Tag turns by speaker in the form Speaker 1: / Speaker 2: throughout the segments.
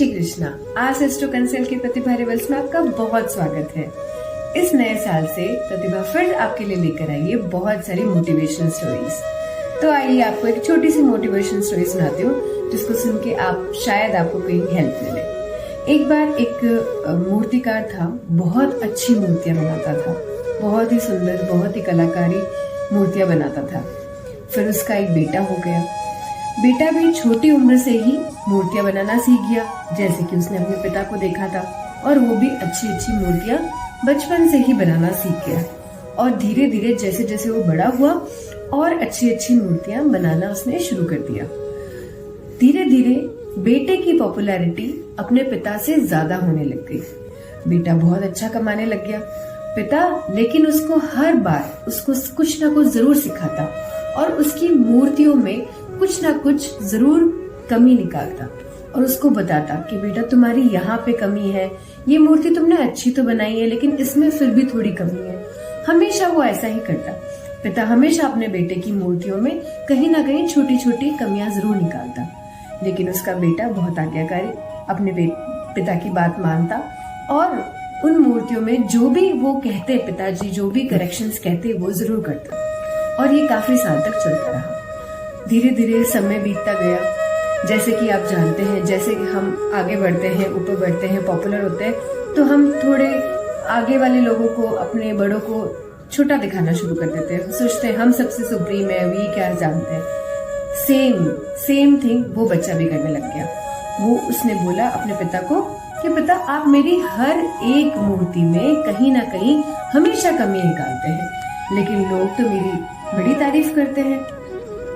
Speaker 1: श्री कृष्णा। आज astro consult की प्रतिभा rivals में आपका बहुत स्वागत है। इस नए साल से प्रतिभा फिर आपके लिए लेकर आई है बहुत सारी मोटिवेशनल स्टोरीज। तो आइए आपको एक छोटी सी मोटिवेशनल स्टोरी सुनाती हूँ जिसको सुन के शायद आपको कहीं हेल्प मिले। एक बार एक मूर्तिकार था, बहुत अच्छी मूर्तियां बनाता था, बहुत ही सुंदर, बहुत ही कलाकारी मूर्तियां बनाता था। फिर उसका एक बेटा हो गया। बेटा भी छोटी उम्र से ही मूर्तियां बनाना सीख गया, जैसे कि उसने अपने पिता को देखा था, और वो भी अच्छी अच्छी मूर्तियां बचपन से ही बनाना सीख गया। और धीरे धीरे जैसे जैसे वो बड़ा हुआ और अच्छी अच्छी मूर्तियां बनाना उसने शुरू कर दिया। धीरे धीरे बेटे की पॉपुलैरिटी अपने पिता से ज्यादा होने लग गई। बेटा बहुत अच्छा कमाने लग गया। पिता लेकिन उसको हर बार उसको कुछ ना कुछ जरूर सिखाता और उसकी मूर्तियों में कुछ ना कुछ जरूर कमी निकालता और उसको बताता कि बेटा तुम्हारी यहाँ पे कमी है, ये मूर्ति तुमने अच्छी तो बनाई है लेकिन इसमें फिर भी थोड़ी कमी है। हमेशा वो ऐसा ही करता। पिता हमेशा अपने बेटे की मूर्तियों में कहीं ना कहीं छोटी छोटी कमियां जरूर निकालता, लेकिन उसका बेटा बहुत आज्ञाकारी, अपने पिता की बात मानता और उन मूर्तियों में जो भी वो कहते, पिताजी जो भी करेक्शंस कहते वो जरूर करता। और ये काफी साल तक चलता रहा। धीरे धीरे समय बीतता गया। जैसे कि आप जानते हैं, जैसे कि हम आगे बढ़ते हैं, ऊपर बढ़ते हैं, पॉपुलर होते हैं, तो हम थोड़े आगे वाले लोगों को, अपने बड़ों को छोटा दिखाना शुरू कर देते हैं। सोचते हैं हम सबसे सुप्रीम है, वी क्या जानते हैं। सेम थिंग वो बच्चा भी करने लग गया। वो उसने बोला अपने पिता को कि पिता आप मेरी हर एक मूर्ति में कहीं ना कहीं हमेशा कमी निकालते हैं, लेकिन लोग तो मेरी बड़ी तारीफ करते हैं,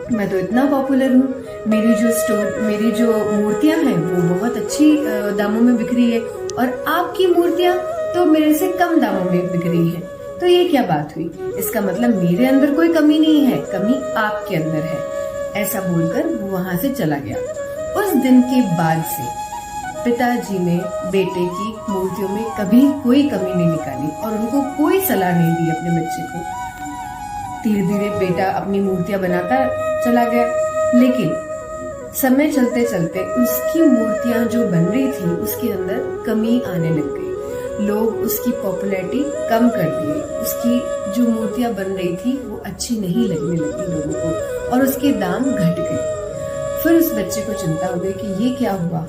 Speaker 1: मैं तो इतना पॉपुलर हूँ, मेरी जो मूर्तियां हैं वो बहुत अच्छी दामों में बिक रही है और आपकी मूर्तियां तो मेरे से कम दामों में बिक रही है। तो ये क्या बात हुई? इसका मतलब मेरे अंदर कोई कमी नहीं है, कमी आपके अंदर है। ऐसा बोलकर वो वहां से चला गया। उस दिन के बाद से पिताजी ने बेटे की मूर्तियों में कभी कोई कमी नहीं निकाली और उनको कोई सलाह नहीं दी अपने बच्चे को। धीरे धीरे बेटा अपनी मूर्तियां बनाता चला गया, लेकिन समय चलते चलते उसकी मूर्तियां जो बन रही थी उसके अंदर कमी आने लग गई। लोग उसकी पॉपुलैरिटी कम कर दिए, उसकी जो मूर्तियां बन रही थी वो अच्छी नहीं लगने लगी लोगों को और उसके दाम घट गए। फिर उस बच्चे को चिंता हो गई कि ये क्या हुआ,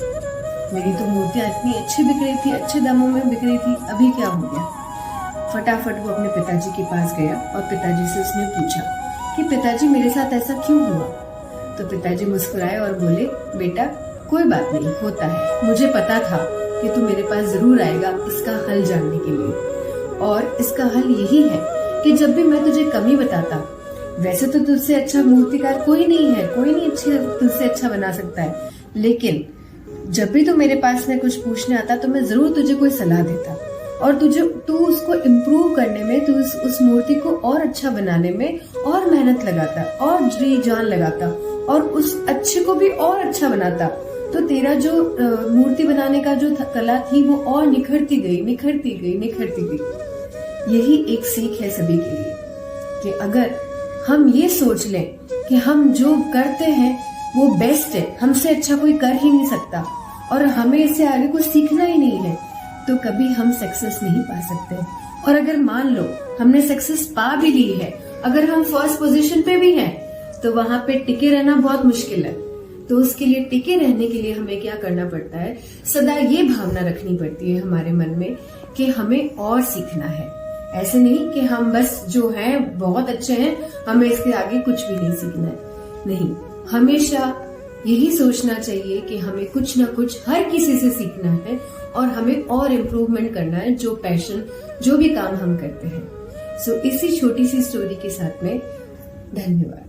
Speaker 1: मेरी तो मूर्तियां इतनी अच्छी बिक रही थी, अच्छे दामों में बिक रही थी, अभी क्या हो गया? फटाफट वो अपने पिताजी के पास गया और पिताजी से उसने पूछा कि पिताजी मेरे साथ ऐसा क्यों हुआ? तो पिताजी मुस्कुराए और बोले, बेटा कोई बात नहीं, होता है, मुझे पता था कि तू मेरे पास जरूर आएगा इसका हल जानने के लिए। और इसका हल यही है कि जब भी मैं तुझे कमी बताता, वैसे तो तुझसे अच्छा मूर्तिकार कोई नहीं है, कोई नहीं तुझसे अच्छा बना सकता है, लेकिन जब भी तू मेरे पास में कुछ पूछने आता तो मैं जरूर तुझे कोई सलाह देता और तू उसको इम्प्रूव करने में, तू उस मूर्ति को और अच्छा बनाने में और मेहनत लगाता और जी जान लगाता और उस अच्छे को भी और अच्छा बनाता, तो तेरा जो मूर्ति बनाने का जो कला थी वो और निखरती गई। यही एक सीख है सभी के लिए कि अगर हम ये सोच लें कि हम जो करते हैं वो बेस्ट है, हमसे अच्छा कोई कर ही नहीं सकता और हमें इससे आगे कुछ सीखना ही नहीं है, तो कभी हम सक्सेस नहीं पा सकते। और अगर मान लो हमने सक्सेस पा भी ली है, अगर हम फर्स्ट पोजीशन पे भी हैं, तो वहां पे टिके रहना बहुत मुश्किल है। तो उसके लिए, टिके रहने के लिए हमें क्या करना पड़ता है? सदा ये भावना रखनी पड़ती है हमारे मन में कि हमें और सीखना है। ऐसे नहीं कि हम बस जो हैं बहुत अच्छे हैं, हमें इसके आगे कुछ भी नहीं सीखना है। नहीं, हमेशा यही सोचना चाहिए कि हमें कुछ ना कुछ हर किसी से सीखना है और हमें और इम्प्रूवमेंट करना है, जो पैशन, जो भी काम हम करते हैं। सो इसी छोटी सी स्टोरी के साथ में धन्यवाद।